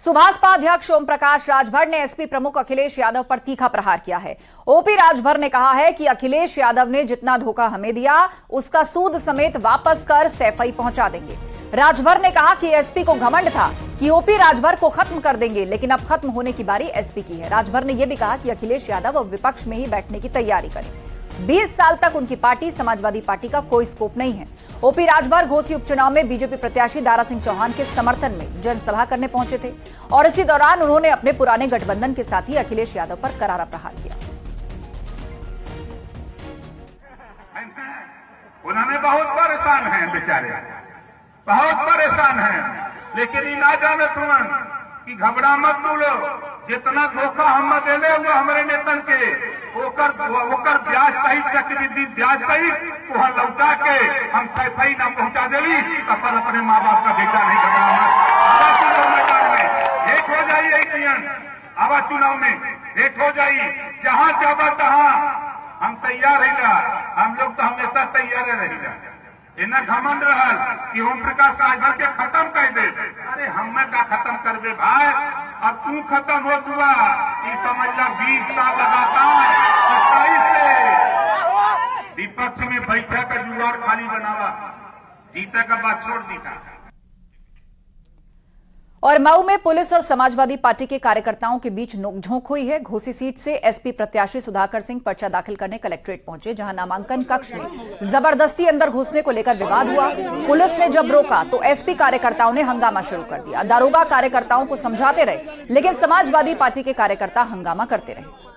सुभाषपा अध्यक्ष ओम प्रकाश राजभर ने एसपी प्रमुख अखिलेश यादव पर तीखा प्रहार किया है। ओपी राजभर ने कहा है कि अखिलेश यादव ने जितना धोखा हमें दिया उसका सूद समेत वापस कर सैफई पहुंचा देंगे। राजभर ने कहा कि एसपी को घमंड था कि ओपी राजभर को खत्म कर देंगे, लेकिन अब खत्म होने की बारी एसपी की है। राजभर ने यह भी कहा कि अखिलेश यादव अब विपक्ष में ही बैठने की तैयारी करें। 20 साल तक उनकी पार्टी समाजवादी पार्टी का कोई स्कोप नहीं है। ओपी राजभर घोसी उपचुनाव में बीजेपी प्रत्याशी दारा सिंह चौहान के समर्थन में जनसभा करने पहुंचे थे और इसी दौरान उन्होंने अपने पुराने गठबंधन के साथी अखिलेश यादव पर करारा प्रहार किया। उन्होंने बहुत परेशान हैं बेचारे, बहुत परेशान हैं, लेकिन ये ना जाने तुरंत कि घबरा मत तू लोग, जितना धोखा हम देले हुए हमारे नेतन के ओकर ब्याज सहित चक्रवृद्धि ब्याज सहित वहां लौटा के हम सैफई न पहुंचा देली अपन अपने माँ बाप का बेटा नहीं घबरा मत। चुनाव मैदान में एक हो जाइए, आवा चुनाव में एक हो जाइए, जहां चाहबा तहां हम तैयार रहिला। हम लोग तो हमेशा तैयार रहिला। इन्हें घमंड रहल कि ओम प्रकाश राजभर के खत्म कर दे। अरे हमें का खत्म करबे भाई, अब तू खत्म हो दुआ ये समझ ला 20 साल लगातार 27 से विपक्ष में बैठा का जुगाड़ खाली बनावा, जीता का बात छोड़ दीता। और मऊ में पुलिस और समाजवादी पार्टी के कार्यकर्ताओं के बीच नोकझोंक हुई है। घोसी सीट से एसपी प्रत्याशी सुधाकर सिंह पर्चा दाखिल करने कलेक्ट्रेट पहुंचे, जहां नामांकन कक्ष में जबरदस्ती अंदर घुसने को लेकर विवाद हुआ। पुलिस ने जब रोका तो एसपी कार्यकर्ताओं ने हंगामा शुरू कर दिया। दारोगा कार्यकर्ताओं को समझाते रहे, लेकिन समाजवादी पार्टी के कार्यकर्ता हंगामा करते रहे।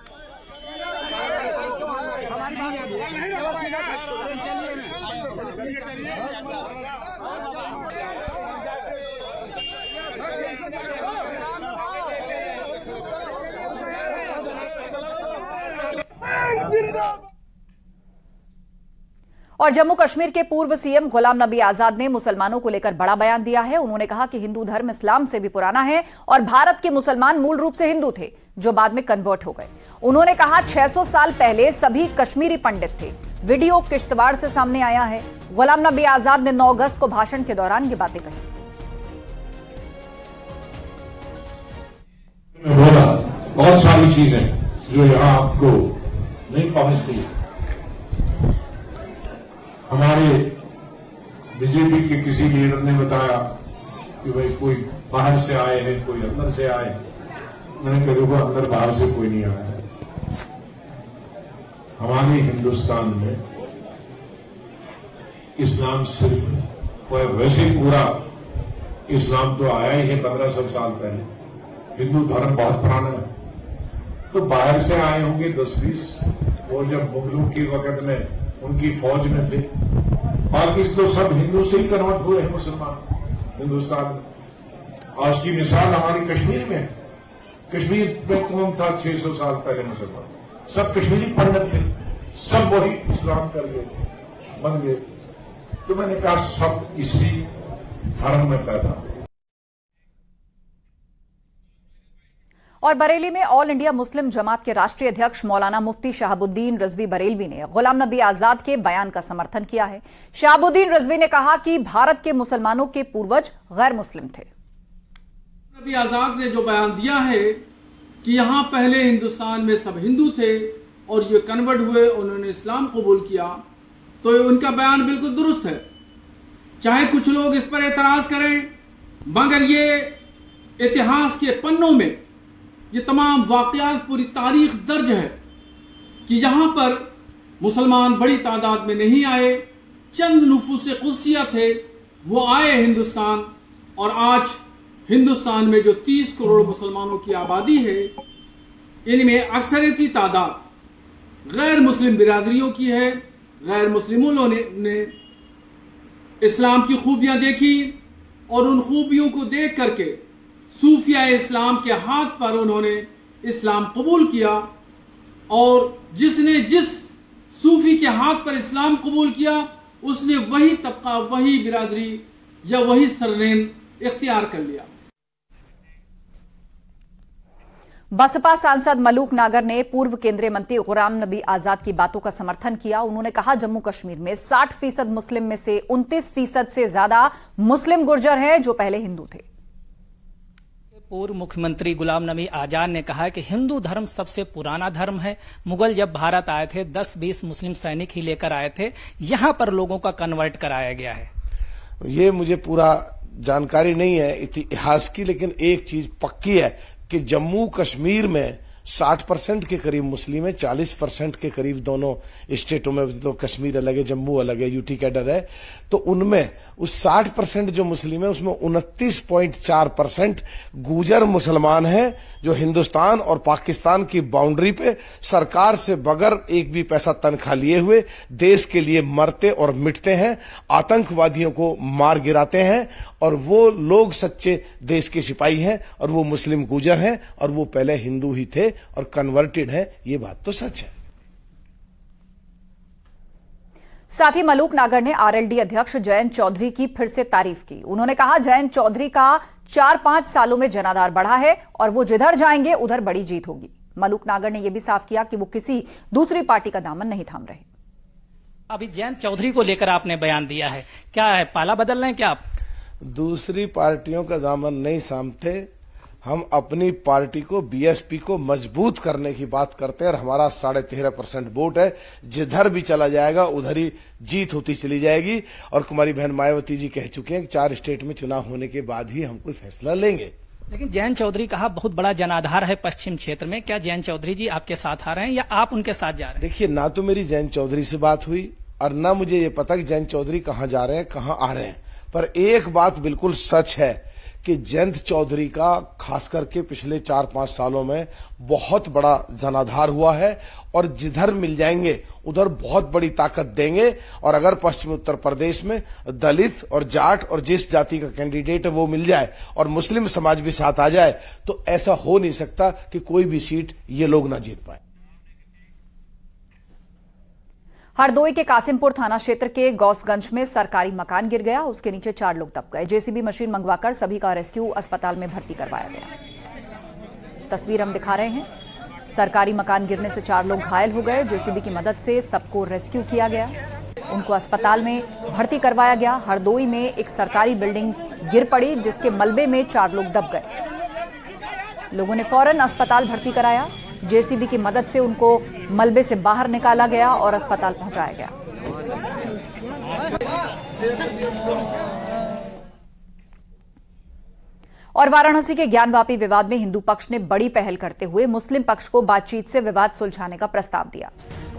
और जम्मू कश्मीर के पूर्व सीएम गुलाम नबी आजाद ने मुसलमानों को लेकर बड़ा बयान दिया है। उन्होंने कहा कि हिंदू धर्म इस्लाम से भी पुराना है और भारत के मुसलमान मूल रूप से हिंदू थे जो बाद में कन्वर्ट हो गए। उन्होंने कहा 600 साल पहले सभी कश्मीरी पंडित थे। वीडियो किश्तवाड़ से सामने आया है। गुलाम नबी आजाद ने 9 अगस्त को भाषण के दौरान ये बातें कही। बहुत सारी चीजें जो यहां आपको नहीं पहुंचती। हमारे बीजेपी के किसी लीडर ने बताया कि भाई कोई बाहर से आए हैं, कोई अंदर से आए। मैंने कहा देखो, अंदर बाहर से कोई नहीं आया है। हमारे हिंदुस्तान में इस्लाम सिर्फ वैसे पूरा इस्लाम तो आया ही है 1500 साल पहले। हिंदू धर्म बहुत पुराना है। तो बाहर से आए होंगे 10-20, वो जब मुगलों के वक्त में उनकी फौज में थे। बाकी तो सब हिंदू से ही कन्वर्ट हुए हैं मुसलमान हिंदुस्तान में। और उसकी मिसाल हमारी कश्मीर में है। कश्मीर में कौन था 600 साल पहले मुसलमान? सब कश्मीरी पंडित थे, सब वही इस्लाम कर गए, बन गए। तो मैंने कहा सब इसी धर्म में पैदा हुए। और बरेली में ऑल इंडिया मुस्लिम जमात के राष्ट्रीय अध्यक्ष मौलाना मुफ्ती शहाबुद्दीन रिजवी बरेलवी ने गुलाम नबी आजाद के बयान का समर्थन किया है। शहाबुद्दीन रिजवी ने कहा कि भारत के मुसलमानों के पूर्वज गैर मुस्लिम थे। नबी आजाद ने जो बयान दिया है कि यहां पहले हिंदुस्तान में सब हिंदू थे और ये कन्वर्ट हुए, उन्होंने इस्लाम कबूल किया, तो उनका बयान बिल्कुल दुरुस्त है। चाहे कुछ लोग इस पर एतराज करें, मगर ये इतिहास के पन्नों में ये तमाम वाकयात, पूरी तारीख दर्ज है कि यहां पर मुसलमान बड़ी तादाद में नहीं आए। चंद नुफूस कुदसिया थे, वो आए हिंदुस्तान। और आज हिंदुस्तान में जो 30 करोड़ मुसलमानों की आबादी है, इनमें अक्सरियती तादाद गैर मुस्लिम बिरादरियों की है। गैर मुस्लिमों ने इस्लाम की खूबियां देखी और उन खूबियों को देख करके सूफिया इस्लाम के हाथ पर उन्होंने इस्लाम कबूल किया। और जिसने जिस सूफी के हाथ पर इस्लाम कबूल किया, उसने वही तबका, वही बिरादरी या वही सरनेम इख्तियार कर लिया। बसपा सांसद मलूक नागर ने पूर्व केंद्रीय मंत्री गुलाम नबी आजाद की बातों का समर्थन किया। उन्होंने कहा जम्मू कश्मीर में 60% मुस्लिम में से 29% से ज्यादा मुस्लिम गुर्जर हैं जो पहले हिंदू थे। पूर्व मुख्यमंत्री गुलाम नबी आजाद ने कहा कि हिंदू धर्म सबसे पुराना धर्म है। मुगल जब भारत आए थे 10-20 मुस्लिम सैनिक ही लेकर आए थे, यहां पर लोगों का कन्वर्ट कराया गया है। ये मुझे पूरा जानकारी नहीं है इतिहास की, लेकिन एक चीज पक्की है कि जम्मू कश्मीर में 60% के करीब मुस्लिम है, 40% के करीब दोनों स्टेटों में, तो कश्मीर अलग है, जम्मू अलग है, यूटी कैडर है, तो उनमें उस 60% जो मुस्लिम है उसमें 29.4% गुजर मुसलमान हैं, जो हिंदुस्तान और पाकिस्तान की बाउंड्री पे सरकार से बगैर एक भी पैसा तनख्वाह लिए हुए देश के लिए मरते और मिटते हैं, आतंकवादियों को मार गिराते हैं, और वो लोग सच्चे देश के सिपाही हैं, और वो मुस्लिम गुजर हैं, और वो पहले हिंदू ही थे और कन्वर्टेड है। ये बात तो सच है। साथ ही मलूक नागर ने आरएलडी अध्यक्ष जयंत चौधरी की फिर से तारीफ की। उन्होंने कहा जयंत चौधरी का 4-5 सालों में जनाधार बढ़ा है और वो जिधर जाएंगे उधर बड़ी जीत होगी। मलूक नागर ने यह भी साफ किया कि वो किसी दूसरी पार्टी का दामन नहीं थाम रहे। अभी जयंत चौधरी को लेकर आपने बयान दिया है, क्या है, पाला बदल रहे हैं क्या आप? दूसरी पार्टियों का दामन नहीं थामते, हम अपनी पार्टी को, बीएसपी को मजबूत करने की बात करते हैं, और हमारा 13.5% वोट है, जिधर भी चला जाएगा उधर ही जीत होती चली जाएगी। और कुमारी बहन मायावती जी कह चुके हैं कि 4 स्टेट में चुनाव होने के बाद ही हम कोई फैसला लेंगे। लेकिन जयंत चौधरी कहा बहुत बड़ा जनाधार है पश्चिम क्षेत्र में, क्या जयंत चौधरी जी आपके साथ आ रहे हैं या आप उनके साथ जा रहे हैं? देखिए, ना तो मेरी जयंत चौधरी से बात हुई और ना मुझे ये पता कि जयंत चौधरी कहाँ जा रहे हैं, कहाँ आ रहे हैं, पर एक बात बिल्कुल सच है कि जयंत चौधरी का खास करके पिछले 4-5 सालों में बहुत बड़ा जनाधार हुआ है, और जिधर मिल जाएंगे उधर बहुत बड़ी ताकत देंगे। और अगर पश्चिम उत्तर प्रदेश में दलित और जाट और जिस जाति का कैंडिडेट है वो मिल जाए और मुस्लिम समाज भी साथ आ जाए, तो ऐसा हो नहीं सकता कि कोई भी सीट ये लोग ना जीत पाए। हरदोई के कासिमपुर थाना क्षेत्र के गौसगंज में सरकारी मकान गिर गया, उसके नीचे 4 लोग दब गए। जेसीबी मशीन मंगवाकर सभी का रेस्क्यू अस्पताल में भर्ती करवाया गया। तस्वीर हम दिखा रहे हैं, सरकारी मकान गिरने से 4 लोग घायल हो गए। जेसीबी की मदद से सबको रेस्क्यू किया गया, उनको अस्पताल में भर्ती करवाया गया। हरदोई में एक सरकारी बिल्डिंग गिर पड़ी जिसके मलबे में 4 लोग दब गए। लोगों ने फौरन अस्पताल भर्ती कराया। जेसीबी की मदद से उनको मलबे से बाहर निकाला गया और अस्पताल पहुंचाया गया। और वाराणसी के ज्ञानवापी विवाद में हिंदू पक्ष ने बड़ी पहल करते हुए मुस्लिम पक्ष को बातचीत से विवाद सुलझाने का प्रस्ताव दिया।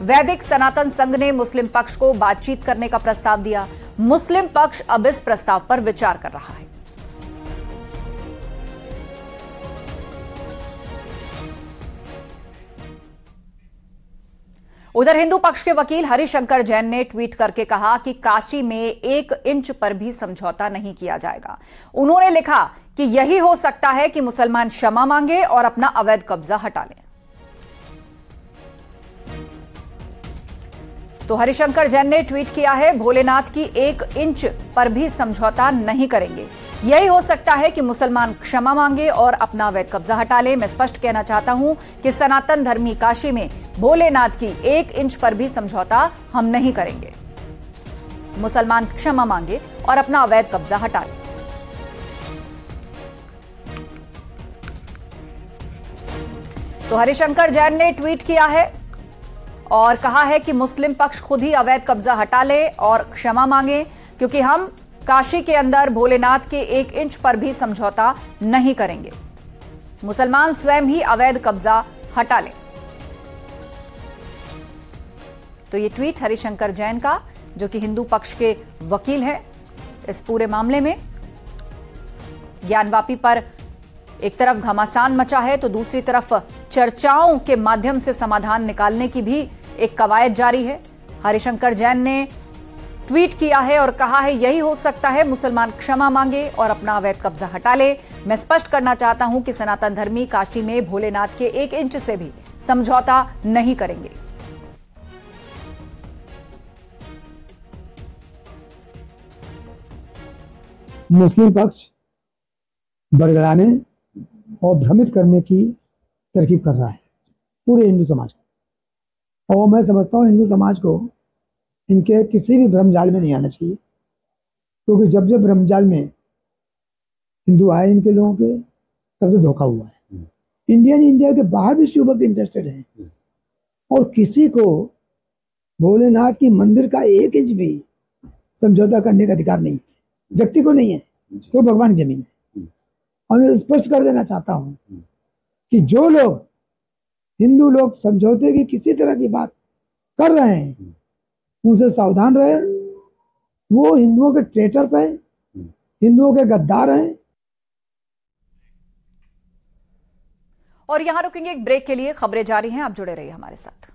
वैदिक सनातन संघ ने मुस्लिम पक्ष को बातचीत करने का प्रस्ताव दिया। मुस्लिम पक्ष अब इस प्रस्ताव पर विचार कर रहा है। उधर हिंदू पक्ष के वकील हरिशंकर जैन ने ट्वीट करके कहा कि काशी में 1 इंच पर भी समझौता नहीं किया जाएगा। उन्होंने लिखा कि यही हो सकता है कि मुसलमान क्षमा मांगे और अपना अवैध कब्जा हटा लें। तो हरिशंकर जैन ने ट्वीट किया है, भोलेनाथ की 1 इंच पर भी समझौता नहीं करेंगे। यही हो सकता है कि मुसलमान क्षमा मांगे और अपना अवैध कब्जा हटा ले। मैं स्पष्ट कहना चाहता हूं कि सनातन धर्मी काशी में भोलेनाथ की 1 इंच पर भी समझौता हम नहीं करेंगे। मुसलमान क्षमा मांगे और अपना अवैध कब्जा हटा ले। तो हरिशंकर जैन ने ट्वीट किया है और कहा है कि मुस्लिम पक्ष खुद ही अवैध कब्जा हटा ले और क्षमा मांगे, क्योंकि हम काशी के अंदर भोलेनाथ के 1 इंच पर भी समझौता नहीं करेंगे। मुसलमान स्वयं ही अवैध कब्जा हटा लें। तो ये ट्वीट हरिशंकर जैन का, जो कि हिंदू पक्ष के वकील हैं इस पूरे मामले में। ज्ञानवापी पर एक तरफ घमासान मचा है तो दूसरी तरफ चर्चाओं के माध्यम से समाधान निकालने की भी एक कवायद जारी है। हरिशंकर जैन ने ट्वीट किया है और कहा है, यही हो सकता है मुसलमान क्षमा मांगे और अपना अवैध कब्जा हटा ले। मैं स्पष्ट करना चाहता हूं कि सनातन धर्मी काशी में भोलेनाथ के 1 इंच से भी समझौता नहीं करेंगे। मुस्लिम पक्ष बरगलाने और भ्रमित करने की तरकीब कर रहा है पूरे हिंदू समाज को, और मैं समझता हूँ हिंदू समाज को इनके किसी भी भ्रमजाल में नहीं आना चाहिए, क्योंकि जब जब भ्रमजाल में हिंदू आए इनके लोगों के, तब तो धोखा हुआ है। इंडिया के बाहर भी शिव भक्त इंटरेस्टेड हैं और किसी को भोलेनाथ की मंदिर का 1 इंच भी समझौता करने का अधिकार नहीं है, व्यक्ति को नहीं है, तो भगवान की जमीन है। और मैं स्पष्ट कर देना चाहता हूं कि जो लोग हिंदू लोग समझौते की किसी तरह की बात कर रहे हैं उनसे सावधान रहे। वो हिंदुओं के ट्रेटर्स हैं, हिंदुओं के गद्दार हैं। और यहां रुकेंगे एक ब्रेक के लिए, खबरें जारी हैं, आप जुड़े रहिए हमारे साथ।